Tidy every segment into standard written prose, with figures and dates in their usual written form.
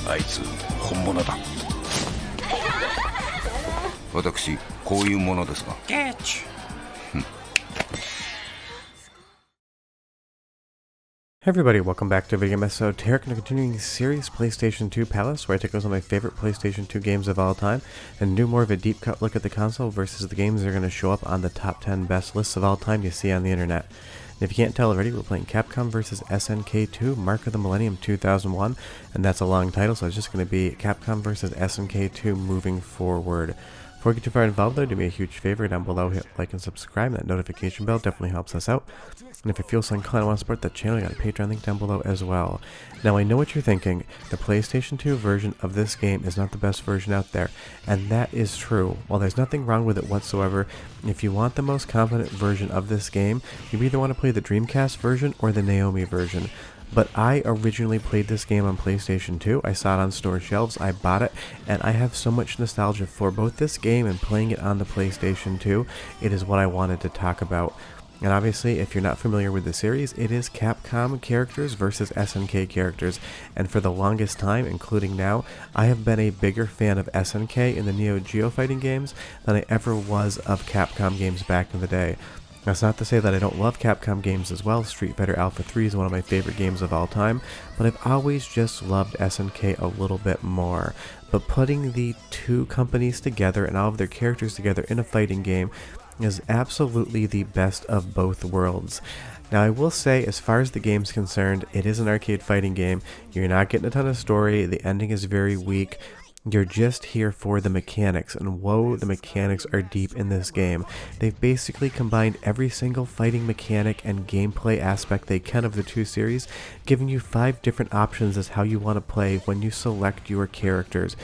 あいつ本物だ。私こういうものですが。Hey everybody, welcome back to Game Esoterica and a continuing series, PlayStation 2 Palace, where I take a look at my favorite PlayStation 2 games of all time and do more of a deep cut look at the console versus the games that are going to show up on the top 10 best lists of all time you see on the internet. And if you can't tell already, we're playing Capcom vs. SNK 2, Mark of the Millennium 2001, and that's a long title, so it's just going to be Capcom vs. SNK 2 moving forward. Before we get too far involved though, do me a huge favor down below, hit like and subscribe, that notification bell definitely helps us out. And if you feel so inclined and want to support the channel, you got a Patreon link down below as well. Now I know what you're thinking, the PlayStation 2 version of this game is not the best version out there, and that is true. While there's nothing wrong with it whatsoever, if you want the most confident version of this game, you either want to play the Dreamcast version or the Naomi version. But I originally played this game on PlayStation 2, I saw it on store shelves, I bought it, and I have so much nostalgia for both this game and playing it on the PlayStation 2, it is what I wanted to talk about. And obviously, if you're not familiar with the series, it is Capcom characters versus SNK characters, and for the longest time, including now, I have been a bigger fan of SNK in the Neo Geo fighting games than I ever was of Capcom games back in the day. That's not to say that I don't love Capcom games as well. Street Fighter Alpha 3 is one of my favorite games of all time, but I've always just loved SNK a little bit more. But putting the two companies together and all of their characters together in a fighting game is absolutely the best of both worlds. Now I will say, as far as the game's concerned, it is an arcade fighting game. You're not getting a ton of story, the ending is very weak. You're just here for the mechanics, and whoa, the mechanics are deep in this game. They've basically combined every single fighting mechanic and gameplay aspect they can of the two series, giving you 5 different options as how you want to play when you select your characters.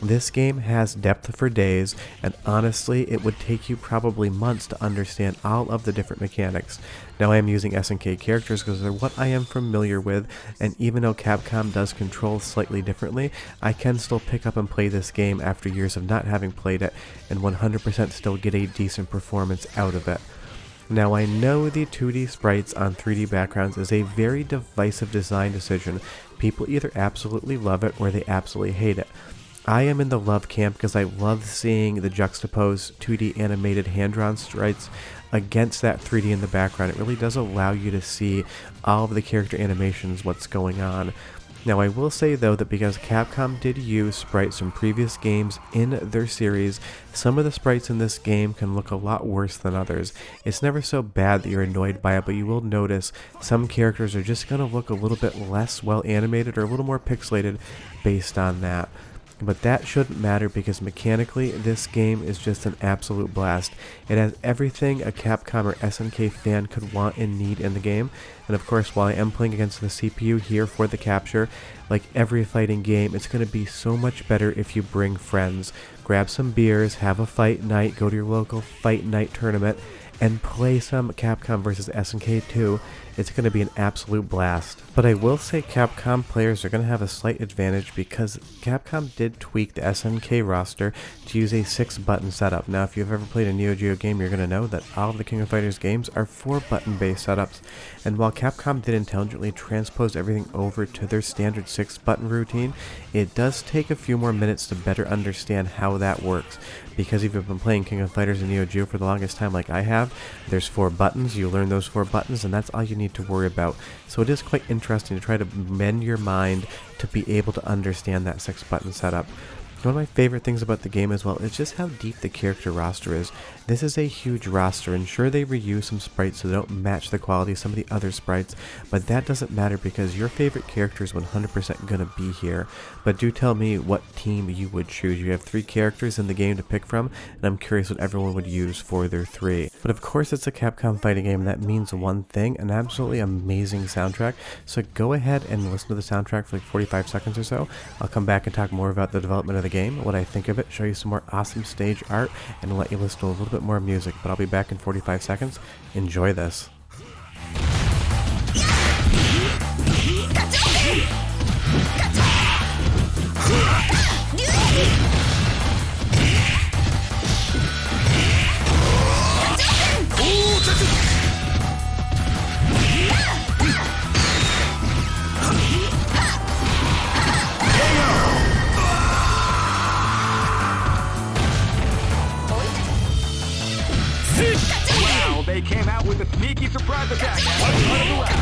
This game has depth for days, and honestly, it would take you probably months to understand all of the different mechanics. Now I am using SNK characters because they're what I am familiar with, and even though Capcom does control slightly differently, I can still pick up and play this game after years of not having played it, and 100% still get a decent performance out of it. Now I know the 2D sprites on 3D backgrounds is a very divisive design decision. People either absolutely love it or they absolutely hate it. I am in the love camp because I love seeing the juxtaposed 2D animated hand-drawn sprites against that 3D in the background. It really does allow you to see all of the character animations, what's going on. Now I will say though that because Capcom did use sprites from previous games in their series, some of the sprites in this game can look a lot worse than others. It's never so bad that you're annoyed by it, but you will notice some characters are just going to look a little bit less well animated or a little more pixelated based on that. But that shouldn't matter because mechanically this game is just an absolute blast. It has everything a Capcom or SNK fan could want and need in the game. And of course, while I am playing against the CPU here for the capture, like every fighting game, it's going to be so much better if you bring friends. Grab some beers, have a fight night, go to your local fight night tournament, and play some Capcom vs. SNK 2. It's going to be an absolute blast. But I will say Capcom players are going to have a slight advantage because Capcom did tweak the SNK roster to use a 6-button setup. Now if you've ever played a Neo Geo game, you're going to know that all of the King of Fighters games are 4-button based setups. And while Capcom did intelligently transpose everything over to their standard 6-button routine, it does take a few more minutes to better understand how that works. Because if you've been playing King of Fighters and Neo Geo for the longest time like I have, there's 4 buttons, you learn those 4 buttons, and that's all you need to worry about. So it is quite interesting to try to mend your mind to be able to understand that 6-button setup. One of my favorite things about the game as well is just how deep the character roster is. This is a huge roster, and sure they reuse some sprites so they don't match the quality of some of the other sprites, but that doesn't matter because your favorite character is 100% going to be here. But do tell me what team you would choose. You have 3 characters in the game to pick from, and I'm curious what everyone would use for their 3. But of course it's a Capcom fighting game, and that means one thing, an absolutely amazing soundtrack. So go ahead and listen to the soundtrack for like 45 seconds or so. I'll come back and talk more about the development of the game, what I think of it, show you some more awesome stage art, and let you listen to a little bit more music. But I'll be back in 45 seconds. Enjoy this. Sneaky surprise attack at the start of the round.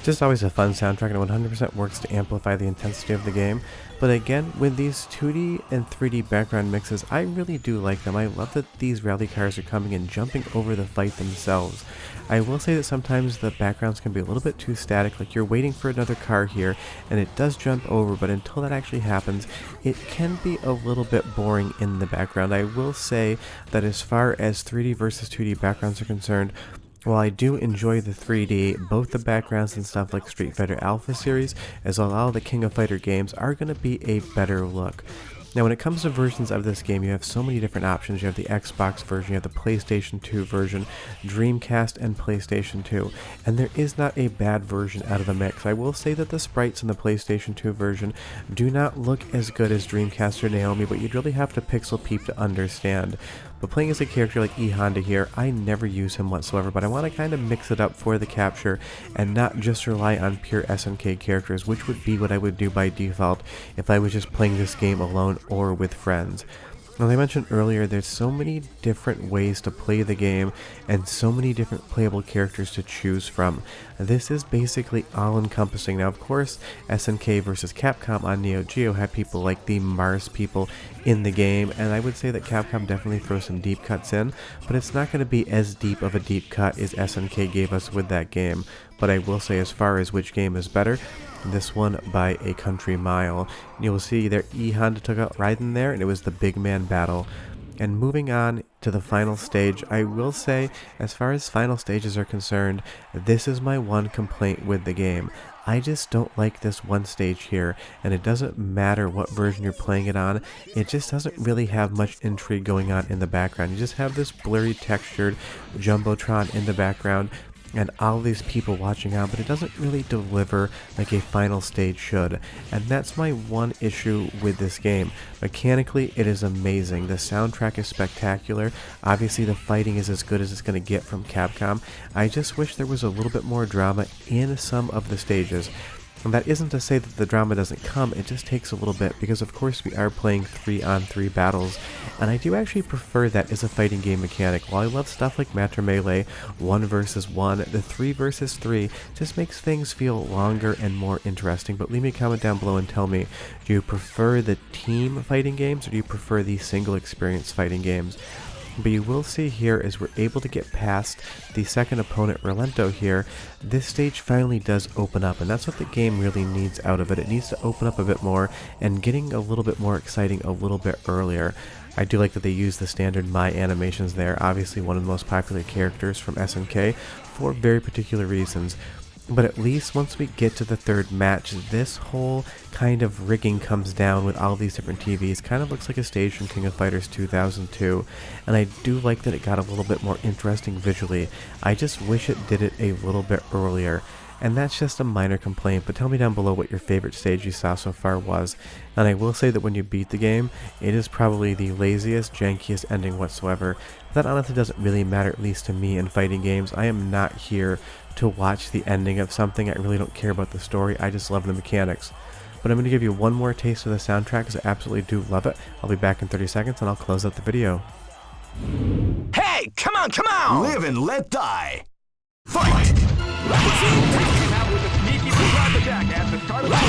Just always a fun soundtrack, and it 100% works to amplify the intensity of the game. But again, with these 2D and 3D background mixes, I really do like them. I love that these rally cars are coming and jumping over the fight themselves. I will say that sometimes the backgrounds can be a little bit too static, like you're waiting for another car here and it does jump over, but until that actually happens, it can be a little bit boring in the background. I will say that as far as 3D versus 2D backgrounds are concerned, while I do enjoy the 3D, both the backgrounds and stuff like Street Fighter Alpha series, as well as all the King of Fighter games, are going to be a better look. Now when it comes to versions of this game, you have so many different options. You have the Xbox version, you have the PlayStation 2 version, Dreamcast, and PlayStation 2. And there is not a bad version out of the mix. I will say that the sprites in the PlayStation 2 version do not look as good as Dreamcast or Naomi, but you'd really have to pixel peep to understand. But playing as a character like E Honda here, I never use him whatsoever, but I want to kind of mix it up for the capture and not just rely on pure SNK characters, which would be what I would do by default if I was just playing this game alone or with friends. Now, as I mentioned earlier, there's so many different ways to play the game and so many different playable characters to choose from. This is basically all-encompassing. Now, of course, SNK versus Capcom on Neo Geo had people like the Mars people in the game, and I would say that Capcom definitely throws some deep cuts in, but it's not going to be as deep of a deep cut as SNK gave us with that game. But I will say, as far as which game is better, this one by a country mile. You'll see there E Honda took out Raiden there, and it was the big man battle. And moving on to the final stage, I will say, as far as final stages are concerned, this is my one complaint with the game. I just don't like this one stage here, and it doesn't matter what version you're playing it on, it just doesn't really have much intrigue going on in the background. You just have this blurry textured Jumbotron in the background, and all these people watching on, but it doesn't really deliver like a final stage should. And that's my one issue with this game. Mechanically, it is amazing. The soundtrack is spectacular. Obviously, the fighting is as good as it's going to get from Capcom. I just wish there was a little bit more drama in some of the stages. And that isn't to say that the drama doesn't come, it just takes a little bit, because of course we are playing 3-on-3 battles, and I do actually prefer that as a fighting game mechanic. While I love stuff like Match or Melee, 1 versus 1, the 3 versus 3 just makes things feel longer and more interesting. But leave me a comment down below and tell me, do you prefer the team fighting games, or do you prefer the single experience fighting games? But you will see here, as we're able to get past the second opponent, Rolento here, this stage finally does open up, and that's what the game really needs out of it. It needs to open up a bit more and getting a little bit more exciting a little bit earlier. I do like that they use the standard Mai animations there, obviously one of the most popular characters from SNK for very particular reasons. But at least once we get to the third match, this whole kind of rigging comes down with all these different TVs. Kind of looks like a stage from King of Fighters 2002. And I do like that it got a little bit more interesting visually. I just wish it did it a little bit earlier. And that's just a minor complaint, but tell me down below what your favorite stage you saw so far was. And I will say that when you beat the game, it is probably the laziest, jankiest ending whatsoever. That honestly doesn't really matter, at least to me in fighting games. I am not here to watch the ending of something. I really don't care about the story, I just love the mechanics. But I'm going to give you one more taste of the soundtrack because I absolutely do love it. I'll be back in 30 seconds and I'll close out the video. Hey, come on, come on! Live and let die. Fight! Came out with a sneaky surprise attack at the start of the round.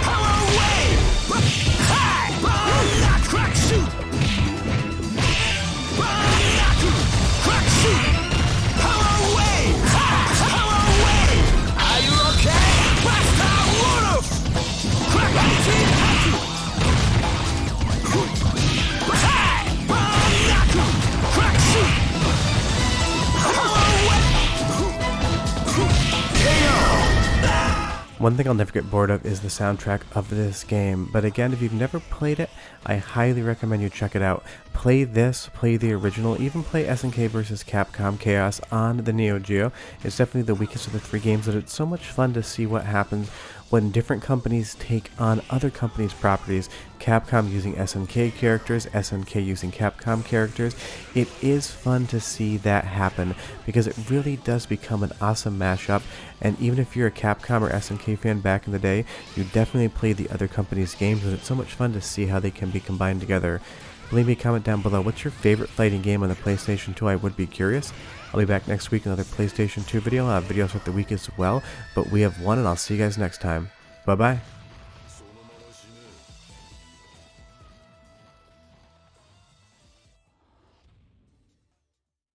Power wave! Hi! Knock, crack, shoot! Knock, crack, shoot! Power wave! Power wave! Are you okay? Basta Wolof! Crack, hi! Knock, crack, shoot! Power wave! One thing I'll never get bored of is the soundtrack of this game, but again, if you've never played it, I highly recommend you check it out. play this, play the original, even play SNK versus Capcom Chaos on the Neo Geo. It's definitely the weakest of the three games, but it's so much fun to see what happens when different companies take on other companies' properties. Capcom using SNK characters, SNK using Capcom characters. It is fun to see that happen because it really does become an awesome mashup, and even if you're a Capcom or SNK fan back in the day, you definitely play the other companies' games, and it's so much fun to see how they can be combined together. Leave me a comment down below. What's your favorite fighting game on the PlayStation 2? I would be curious. I'll be back next week with another PlayStation 2 video. I'll have videos throughout the week as well, but we have one, and I'll see you guys next time. Bye-bye.